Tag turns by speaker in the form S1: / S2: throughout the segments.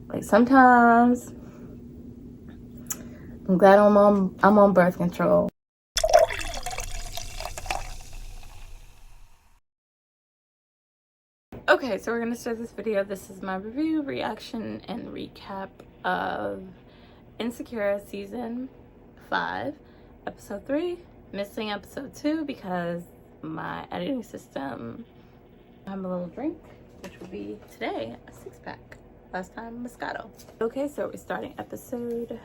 S1: Like sometimes I'm glad I'm on birth control. Okay, so we're gonna start this video. This is my review, reaction, and recap of Insecure season 5, episode 3. Missing episode 2 because my editing system. I have a little drink, which will be today a 6-pack. Last time Moscato. Okay, so we're starting episode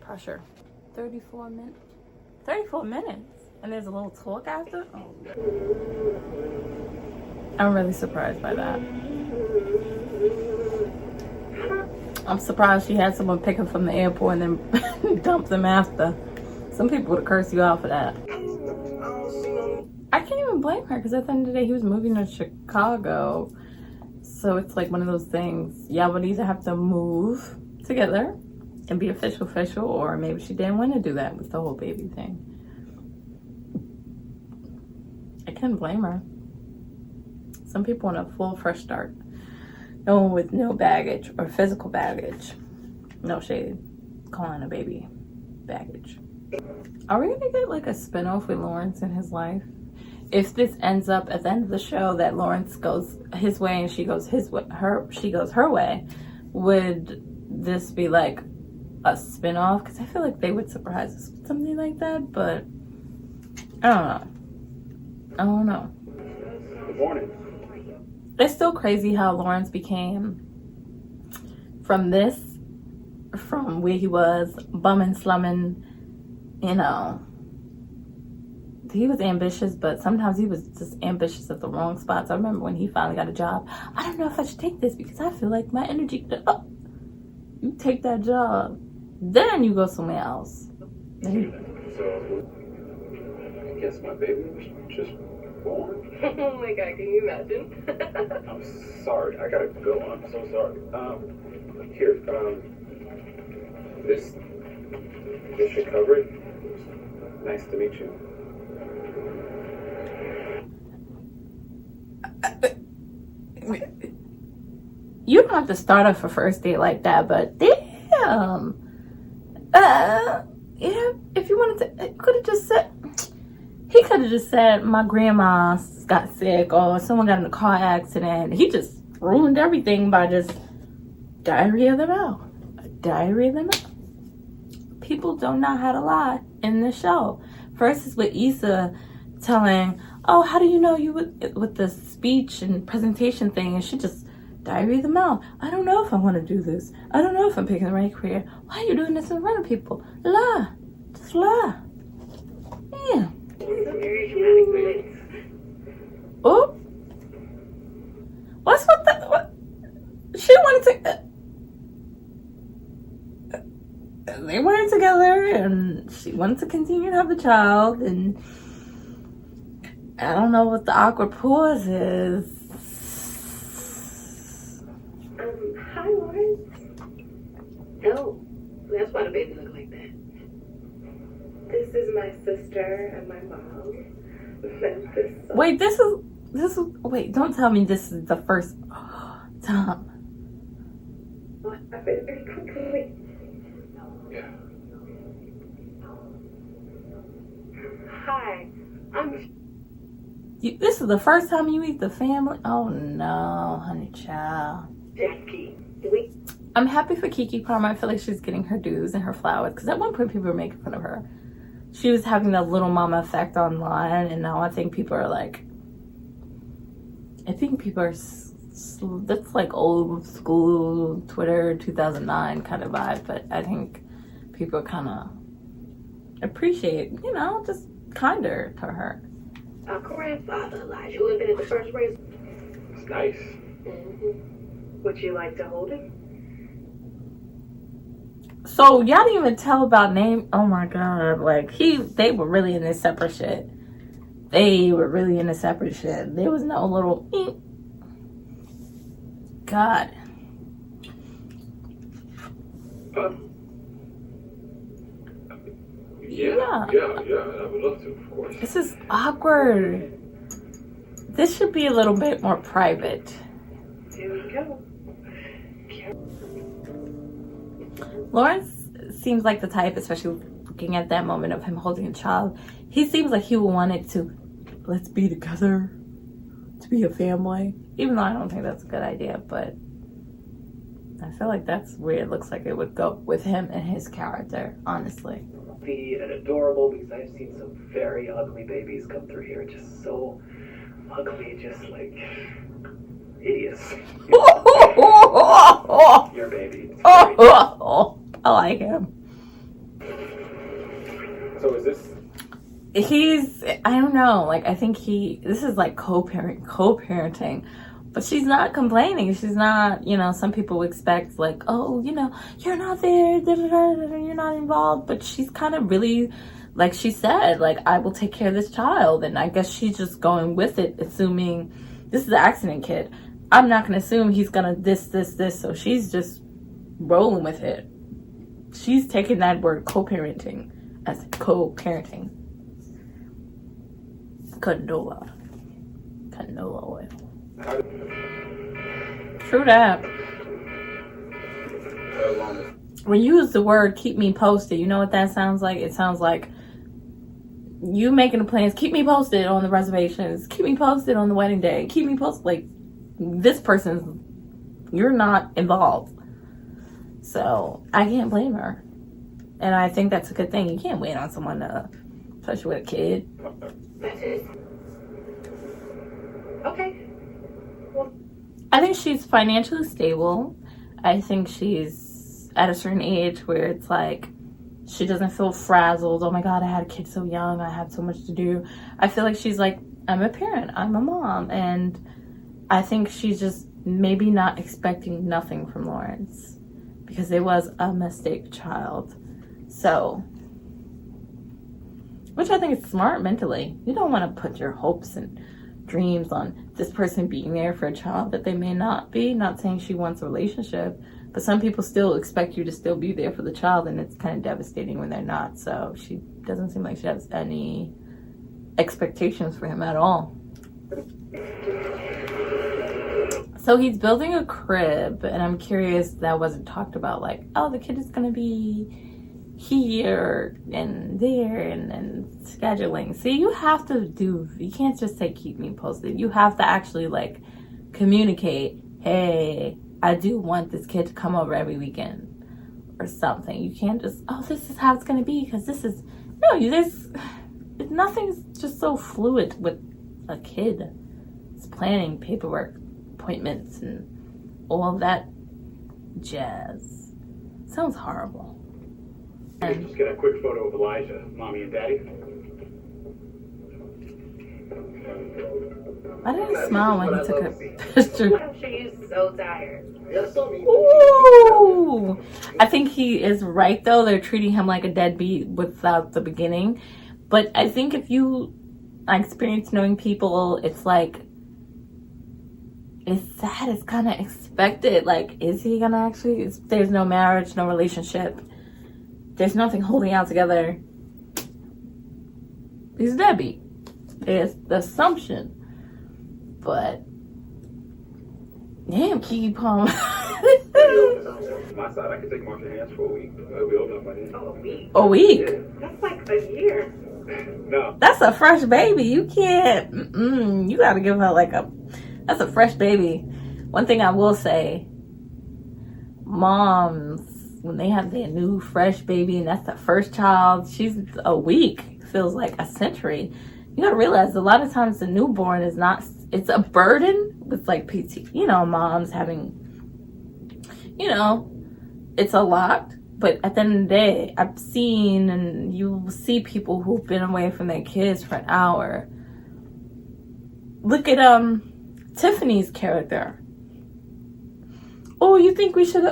S1: pressure. 34 minutes. 34 minutes, and there's a little talk after. Oh. I'm really surprised by that. I'm surprised she had someone pick him from the airport and then dump them after. Some people would have cursed you out for that. I can't even blame her because at the end of the day, he was moving to Chicago. So it's like one of those things. Y'all would either have to move together and be official, or maybe she didn't want to do that with the whole baby thing. I can't blame her. Some people want a full fresh start. No one with no baggage or physical baggage. No shade. Calling a baby baggage. Are we gonna get like a spinoff with Lawrence in his life? If this ends up at the end of the show that Lawrence goes his way and she goes her way, would this be like a spinoff? Because I feel like they would surprise us with something like that, but I don't know.
S2: Good morning.
S1: It's still crazy how Lawrence became from where he was bumming, slumming, you know. He was ambitious, but sometimes he was just ambitious at the wrong spots. I remember when he finally got a job. I don't know if I should take this because I feel like my energy. Oh, you take that job, then you go somewhere else.
S2: So, I guess my baby was just born.
S3: Oh my god, can you imagine?
S2: I'm sorry, I gotta go. I'm so sorry. Here, this should cover it. Nice to meet you.
S1: You don't have to start off a first date like that, but damn. Yeah, if you wanted to, he could have just said, my grandma got sick or someone got in a car accident. He just ruined everything by just diarrhea them out. Diarrhea them out. People don't know how to lie in this show. First is with Issa telling, oh, how do you know you with the speech and presentation thing? And she just diarrhea them out. I don't know if I want to do this. I don't know if I'm picking the right career. Why are you doing this in front of people? Lie. Just lie. Yeah. Oh. What's with that? What? She wanted to. They weren't together, and she wanted to continue to have the child, and I don't know what the awkward pause is.
S3: Hi, Lawrence. Oh, that's why the baby look like that.
S4: This is my sister and my mom.
S1: Wait, this is wait, don't tell me this is the first time.
S4: What happened very quickly?
S2: Yeah.
S4: Hi,
S1: This is the first time you meet the family? Oh no, honey child.
S4: Jackie.
S1: I'm happy for Keke Palmer. I feel like she's getting her dues and her flowers, because at one point people were making fun of her. She was having the little mama effect online, and now I think people are like, that's like old school Twitter 2009 kind of vibe, but I think people kind of appreciate, you know, just kinder to her.
S3: Our grandfather, Elijah, who had been at the first race.
S2: It's nice.
S3: Mm-hmm. Would you like to hold it?
S1: So y'all didn't even tell about name. Oh my god, like they were really in this separate shit. There was no little God.
S2: Yeah, I would love to, of course.
S1: This is awkward. This should be a little bit more private.
S3: Here we go.
S1: Lawrence seems like the type, especially looking at that moment of him holding a child, he seems like he would want it to, let's be together, to be a family. Even though I don't think that's a good idea, but I feel like that's where it looks like it would go with him and his character, honestly.
S5: And adorable, because I've seen some very ugly babies come through here, just so ugly, just like hideous. Your baby.
S1: I like him.
S2: So is this?
S1: He's, I don't know, like I think this is like co-parenting, but she's not complaining. She's not, you know, some people expect like, oh, you know, you're not there, you're not involved, but she's kind of really, like she said, like, I will take care of this child, and I guess she's just going with it, assuming this is the accident kid. I'm not gonna assume he's gonna this, so she's just rolling with it. She's taking that word co-parenting as co-parenting. Canola oil. True that. When you use the word keep me posted, you know what that sounds like? It sounds like you making the plans, keep me posted on the reservations, keep me posted on the wedding day, keep me posted. Like, this person's, you're not involved. So I can't blame her. And I think that's a good thing. You can't wait on someone to, especially with a kid.
S3: That's it. Okay. Well,
S1: I think she's financially stable. I think she's at a certain age where it's like she doesn't feel frazzled. Oh my God, I had a kid so young. I had so much to do. I feel like she's like, I'm a parent. I'm a mom. And I think she's just maybe not expecting nothing from Lawrence because it was a mistake child. So, which I think is smart mentally. You don't want to put your hopes and dreams on this person being there for a child that they may not be. Not saying she wants a relationship, but some people still expect you to still be there for the child, and it's kind of devastating when they're not. So she doesn't seem like she has any expectations for him at all. So he's building a crib, and I'm curious, that wasn't talked about, like, oh, the kid is going to be here and there and scheduling. See, you can't just say keep me posted. You have to actually like communicate, hey, I do want this kid to come over every weekend or something. You can't just, oh, this is how it's going to be because this is, no, nothing's just so fluid with a kid. It's planning, paperwork, appointments, and all of that jazz. Sounds horrible.
S2: Just get a quick photo of Elijah, Mommy and Daddy.
S1: I didn't smile when he took a picture.
S4: I'm sure you're so tired.
S1: Ooh. I think he is right, though. They're treating him like a deadbeat without the beginning. But I think if you experience knowing people, it's like, it's sad. It's kind of expected. Like, is he going to actually... There's no marriage, no relationship. There's nothing holding out together. He's a deadbeat. It's the assumption. But, damn, Keke Palmer.
S2: My side, I could take him off your hands for a week. It'll be old enough by then.
S3: oh, a week.
S1: A week?
S2: Yeah.
S3: That's like a year.
S2: No.
S1: That's a fresh baby. You can't. You got to give her like that's a fresh baby. One thing I will say, moms, when they have their new fresh baby and that's the first child, she's a week feels like a century. You gotta realize a lot of times the newborn is not, it's a burden with like PT, moms having, it's a lot. But at the end of the day, I've seen, and you see people who've been away from their kids for an hour. Look at Tiffany's character. Oh, you think we should?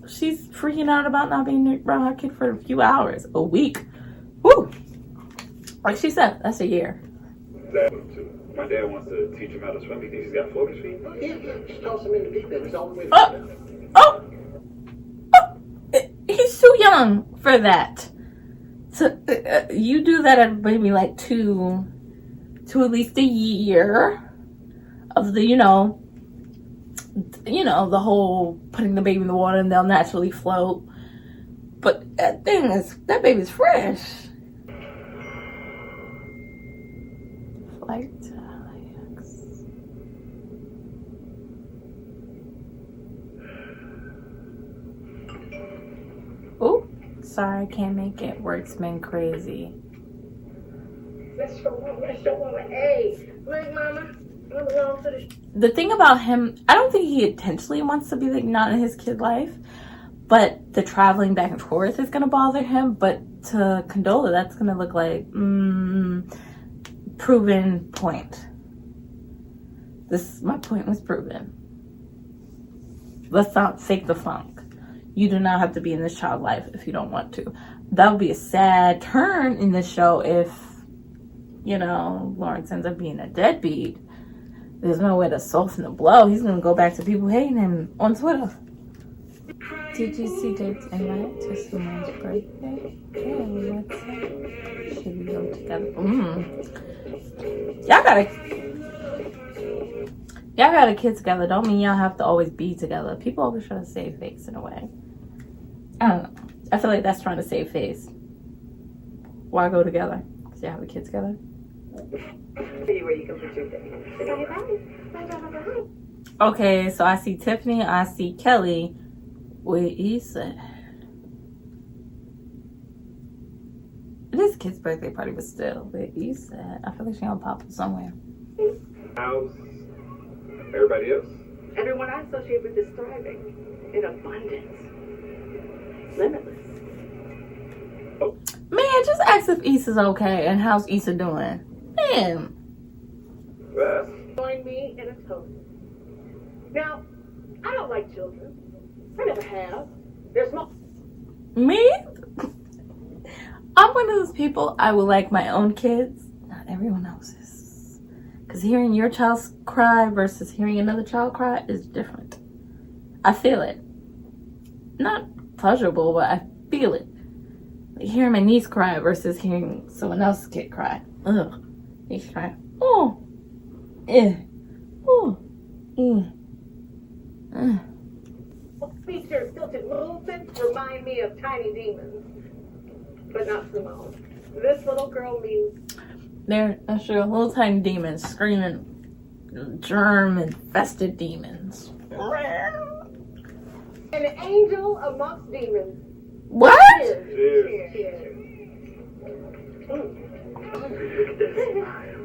S1: She's freaking out about not being around her kid for a few hours, a week. Woo! Like she said, that's a year.
S2: My dad wants to teach him how to swim. He thinks he's got floater's feet.
S5: Yeah, just toss him in the deep end. He's all the way
S1: He's too young for that. So you do that at maybe like to at least a year of the you know, the whole putting the baby in the water and they'll naturally float. But that baby's fresh. Flight to LAX. Oh, sorry, I can't make it. Work's been crazy.
S3: Let's show mama. Hey, look, mama. I'm going to the.
S1: The thing about him, I don't think he intentionally wants to be like not in his kid life, but the traveling back and forth is gonna bother him. But to Condola, that's gonna look like proven point. My point was proven. Let's not fake the funk. You do not have to be in this child's life if you don't want to. That would be a sad turn in this show if, you know, Lawrence ends up being a deadbeat. There's no way to soften the blow. He's gonna go back to people hating him on Twitter. Did you see Dave's invite to Simone's birthday? Yeah, what's up? Should we go together? Y'all got a kid together. Don't mean y'all have to always be together. People always try to save face in a way. I don't know. I feel like that's trying to save face. Why go together? Because y'all have a kid together?
S3: Where you can put your thing.
S1: Okay, so I see Tiffany, I see Kelly with Issa. It is a kid's birthday party, but still, with Issa. I feel like she's gonna pop up somewhere.
S2: How's everybody else?
S3: Everyone I associate with is thriving in abundance, limitless.
S1: Man, just ask if Issa's okay and how's Issa doing. Man.
S3: Join me in a toast. Now, I don't like children. I never have. There's no.
S1: Me? I'm one of those people, I would like my own kids, not everyone else's. Because hearing your child cry versus hearing another child cry is different. I feel it. Not pleasurable, but I feel it. Like hearing my niece cry versus hearing someone else's kid cry. Ugh. He's crying. Oh. Eh. Oh.
S3: Feature tilted movements remind me of tiny demons, but not Simone. This little girl means
S1: That's true. Little tiny demons screaming, germ-infested demons.
S3: an angel amongst demons.
S1: What?
S3: Cheers.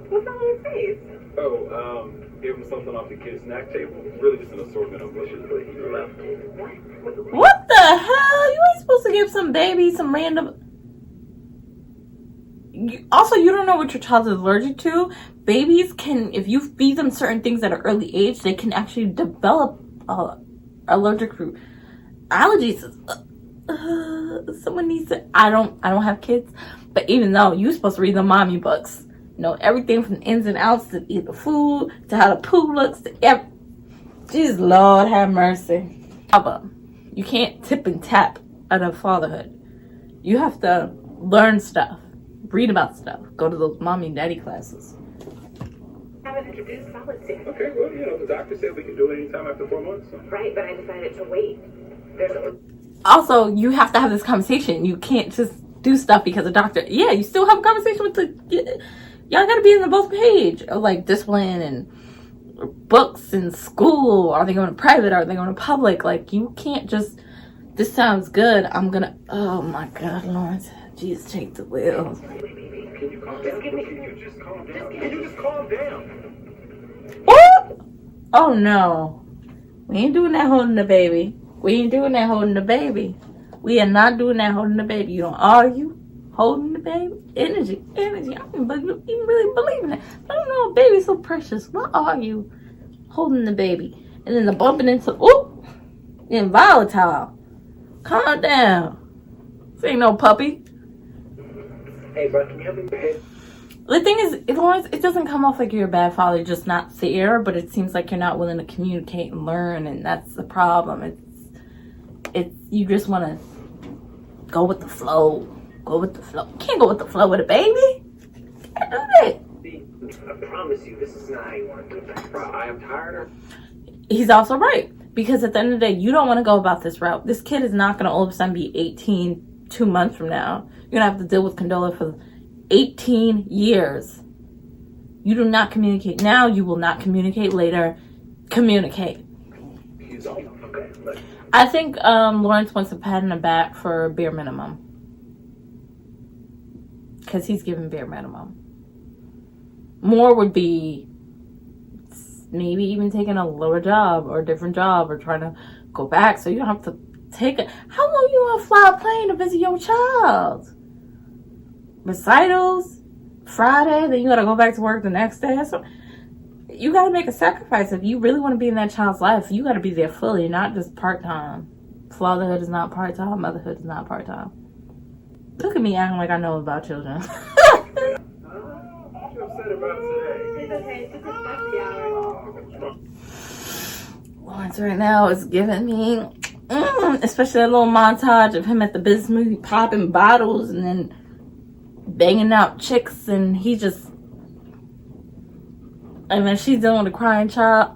S3: What's on your face?
S2: Oh, gave him something off the kids' snack table. Really just an assortment of wishes, but he left.
S1: What the hell? You ain't supposed to give some baby some random... Also, you don't know what your child is allergic to. Babies can, if you feed them certain things at an early age, they can actually develop allergic allergies. Someone needs to... I don't have kids, but even though you're supposed to read the mommy books, you know everything from the ins and outs to eat the food to how the poo looks to every... Jesus, Lord have mercy. You can't tip and tap out of fatherhood. You have to learn stuff, read about stuff, go to those mommy and daddy classes.
S3: Haven't introduced solids yet.
S2: Okay, well, the doctor said we can do it anytime after 4 months. So.
S3: Right, but I decided to wait.
S1: Also, you have to have this conversation. You can't just do stuff because the doctor... Yeah, you still have a conversation with the... Y'all gotta be on the both page of like discipline and books and school. Are they going to private? Are they going to public? Like, you can't just... This sounds good. I'm gonna... Oh my God, Lawrence. Jesus, take the wheel.
S2: Can you calm down? Can you just calm down? Can you just calm down?
S1: What? Oh no. We ain't doing that holding the baby. We ain't doing that holding the baby. We are not doing that holding the baby. You don't argue. Holding the baby. Energy. I don't even really believe in that. I don't know. A baby's so precious. Why argue? Holding the baby. And then the bumping into... Ooh! Getting volatile. Calm down. This ain't no puppy.
S5: Hey, bro, can you help me?
S1: The thing is, Lawrence, it doesn't come off like you're a bad father, you're just not fair, but it seems like you're not willing to communicate and learn, and that's the problem. It's you just want to go with the flow. Go with the flow. You can't go with the flow with a baby. You can't do that.
S5: I promise you, this is not how you want to do it.
S2: Bro, I am tired of...
S1: he's also right. Because at the end of the day, you don't want to go about this route. This kid is not going to all of a sudden be 18 2 months from now. You're going to have to deal with Condola for 18 years. You do not communicate now. You will not communicate later. Communicate. I think Lawrence wants a pat on the back for bare minimum. Because he's given bare minimum. More would be maybe even taking a lower job or a different job or trying to go back so you don't have to take it. How long you want to fly a plane to visit your child? Recitals, Friday, then you got to go back to work the next day. So you got to make a sacrifice. If you really want to be in that child's life, you got to be there fully, not just part-time. Fatherhood is not part-time. Motherhood is not part-time. Look at me acting like I know about children.
S2: What you upset about today?
S3: It's okay. It's just a happy hour.
S1: Lawrence right now is giving me, especially a little montage of him at the business movie popping bottles and then banging out chicks, and he just, and then she's dealing with a crying child.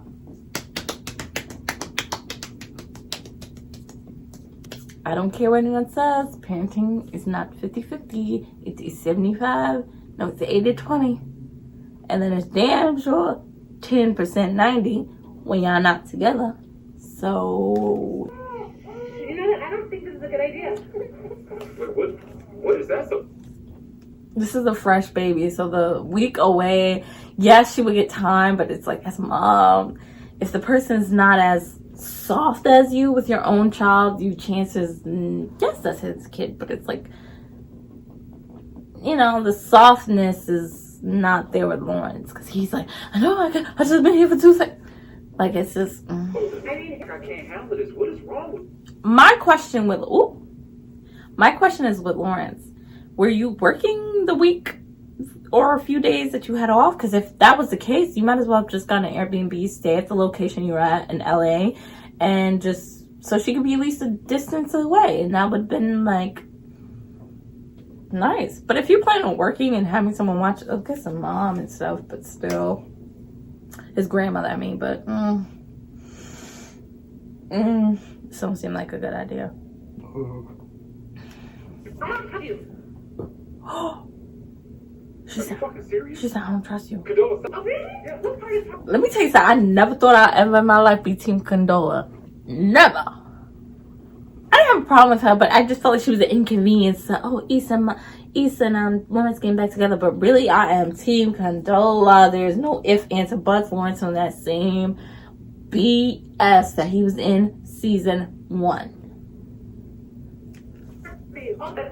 S1: I don't care what anyone says. Parenting is not 50-50. It's a 75. No, it's 80-20. And then it's damn sure 10% 90 when y'all not together. So,
S3: You know what? I don't think this is a good idea.
S2: Wait, what is that?
S1: this is a fresh baby. So the week away, yes, she would get time, but it's like, as a mom, if the person's not as soft as you with your own child, you chances, yes, that's his kid, but it's like, you know, the softness is not there with Lawrence, because he's like, I know, I just been here for 2 seconds. Like, it's just,
S2: I mean, I can't handle this. What is wrong with
S1: my question is with Lawrence, were you working the week or a few days that you had off? Because if that was the case, you might as well have just gotten an Airbnb, stay at the location you were at in LA, and just so she could be at least a distance away, and that would have been like nice. But if you plan on working and having someone watch, okay, some mom and stuff, but still, his grandmother, I mean, but don't seem like a good idea.
S3: I don't tell you.
S1: She said,
S2: fucking serious?
S1: I don't trust you.
S2: Condola,
S3: Oh, really? Yeah, what part is
S1: Let me tell you something. I never thought I'd ever in my life be Team Condola. Never. I didn't have a problem with her, but I just felt like she was an inconvenience. So, oh, Issa and Lawrence getting back together. But really, I am Team Condola. There's no ifs, ands, or buts. Lawrence on that same BS that he was in season 1.
S3: Oh, this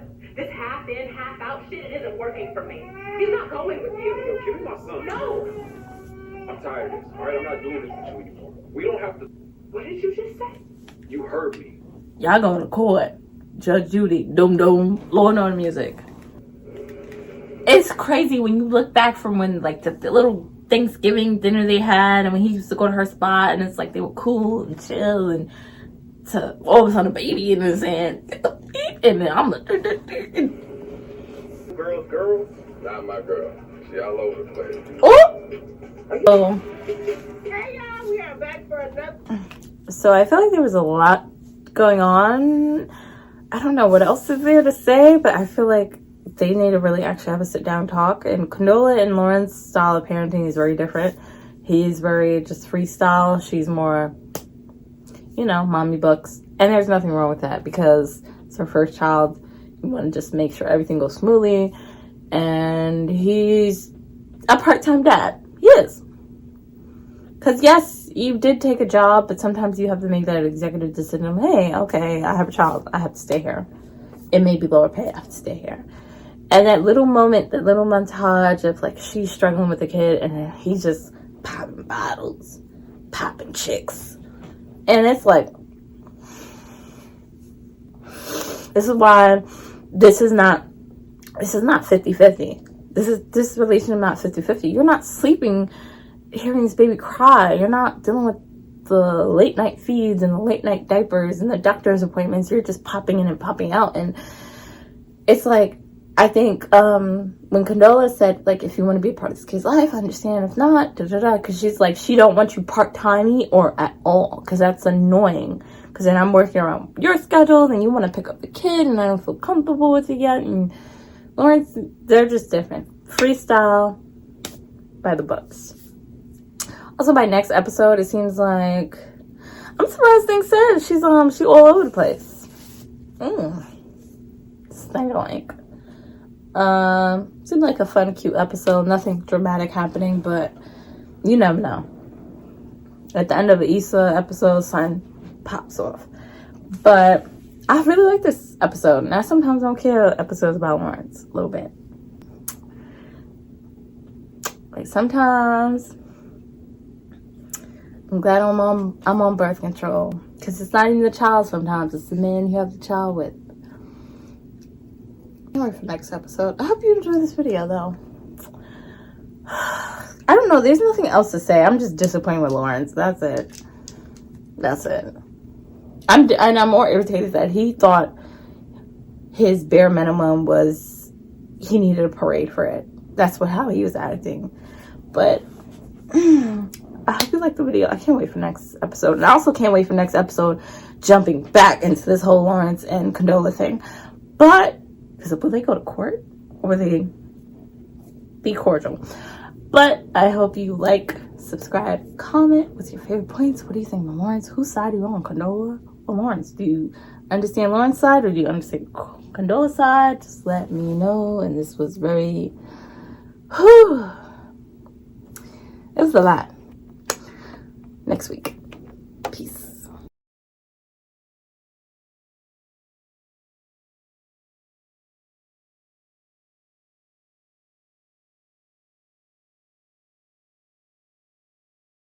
S3: half in, half out shit isn't working for me. He's not going with you.
S2: yo, give me my son.
S3: No.
S2: I'm tired of this. All right, I'm not doing this with you anymore. We don't have to.
S3: What did you just say?
S2: You heard me.
S1: Y'all going to court. Judge Judy. Doom doom. Law and Order music. It's crazy when you look back from when, like, the little Thanksgiving dinner they had, and when he used to go to her spot, and it's like they were cool and chill, and to all of a sudden a baby in his hand, and then I'm like,
S2: Girls, not my girl. She all over the place.
S1: oh.
S3: Hey y'all, we are back for another.
S1: So I feel like there was a lot going on. I don't know what else is there to say, but I feel like they need to really actually have a sit down talk. And Condola and Lauren's style of parenting is very different. He's very just freestyle. She's more, you know, mommy books. And there's nothing wrong with that, because it's her first child. You want to just make sure everything goes smoothly. And he's a part-time dad. He is. Because yes, you did take a job, but sometimes you have to make that executive decision. Hey, okay, I have a child. I have to stay here. It may be lower pay. I have to stay here. And that little moment, that little montage of like she's struggling with the kid, and then he's just popping bottles, popping chicks. And it's like, this is why this is not 50-50. This relationship not 50-50. You're not sleeping hearing this baby cry. You're not dealing with the late night feeds and the late night diapers and the doctor's appointments. You're just popping in and popping out. And it's like, I think when Condola said, like, if you want to be a part of this kid's life, I understand. If not, because she's like, she don't want you part-timey or at all, because that's annoying. Because then I'm working around your schedule, and you want to pick up the kid, and I don't feel comfortable with it yet. And Lawrence, they're just different. Freestyle by the books. Also, by next episode, it seems like, I'm surprised things said she all over the place. Stank. Seemed like a fun, cute episode. Nothing dramatic happening, but you never know. At the end of the Issa episode, sign pops off. But I really like this episode, and I sometimes don't care episodes about Lawrence a little bit. Like sometimes I'm glad I'm on birth control, because it's not even the child. Sometimes it's the man you have the child with. Anyway, for next episode, I hope you enjoyed this video though. I don't know, there's nothing else to say. I'm just disappointed with Lawrence. That's it. I'm more irritated that he thought his bare minimum was he needed a parade for it. That's how he was acting. But I hope you liked the video. I can't wait for next episode. And I also can't wait for next episode jumping back into this whole Lawrence and Condola thing. But will they go to court? Or will they be cordial? But I hope you like, subscribe, comment. What's your favorite points? What do you think of Lawrence? Whose side are you on, Condola or Lawrence? Do you understand Lawrence's side, or do you understand Condola's side? Just let me know. And this was very... it was a lot. Next week. Peace.